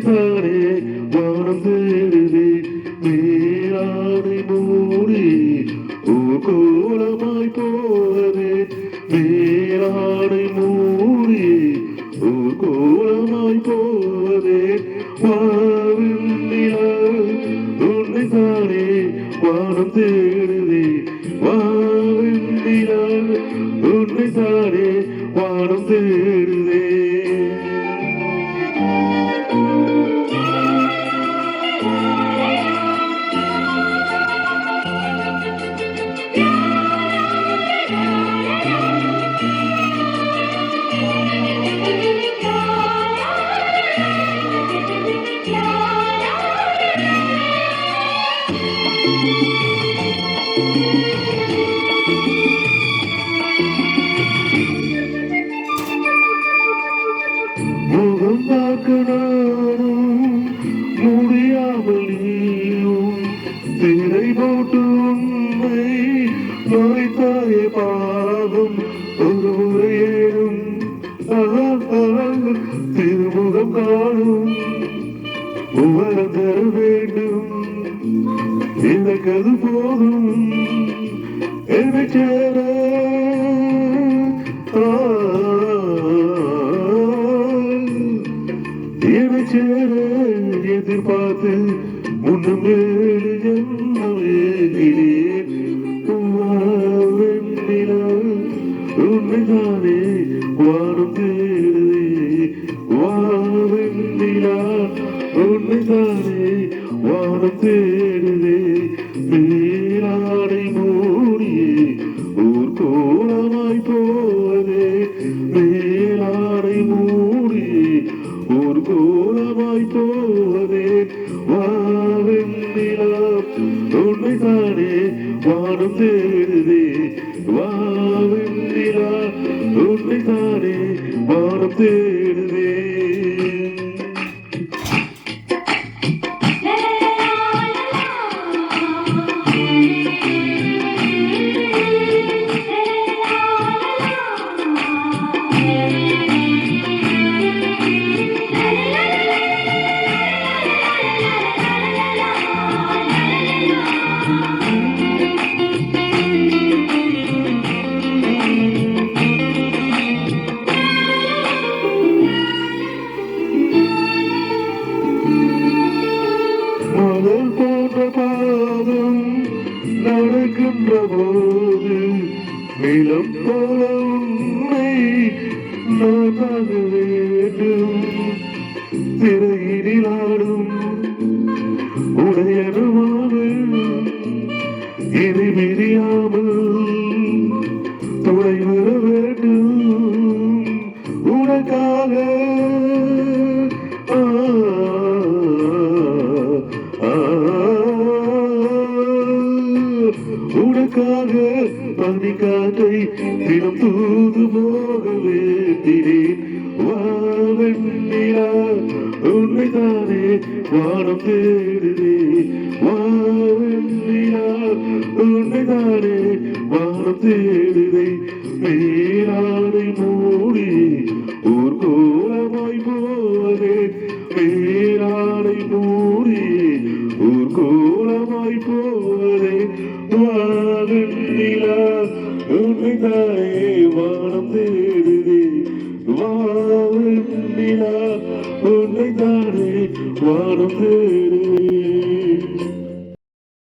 உன்னைத்தானே வானம் தேடுதே மேலாடை மூடி கோலமாய் போவதே மேலாடை மூடி கோலமாய் போவதே வாவில்லை உன்னைத்தானே வானம் தேடுதே வாவில்லை உன்னைத்தானே வானம் தேடுதே முகம் பார்க்கணும் முடியாமல் நீயும் திரை போட்டு உண்மை மறைத்தாயே பாவம் ஒரு முறையேனும் திருமுகம் காணும் உவரம் தர வேண்டும் எனக்கு அது போதும் என்னை சேர சேர எதிர்பார்த்து முன்னும் ஏழு ஜென்மவேகிறேன் உண்மைதானே வானம் தேடுதே வாவெண்ணிலா உண்மைதானே வானம் தேடுதே மேலாடை மூடியே ஊர் கோலமாய் போவதே மேலாடை மூடியே ஊர் கோலமாய் போவதே வாவெண்ணிலா உண்மைதானே வானம் தேடுதே வாவெண்ணிலா உண்மைதானே வானம் தேடுதே மலர் போன்ற பாதம் நடக்கின்ற போது நிலம் போல உன்னை நான் வேண்டும் திரையினில் ஆடும் உடையனமாறு இனி பிரியாமல் துணை வர வேண்டும் உனக்காக உனக்காக பனிக்காற்றை தினம் தூது போக வேண்டினேன் வாவெண்ணிலா உன்னைத்தானே வானம் தேடுதே வாவெண்ணிலா உன்னைத்தானே வானம் தேடுதே மேலாடை மூடி ஊர் கோலமாய் போவதே மேலாடை மூடி ஊர் கோலமாய் போவதே வாவெண்ணிலா உன்னைத்தானே வானம் தேடுதே வாவெண்ணிலா உன்னைத்தானே வானம் தேடுதே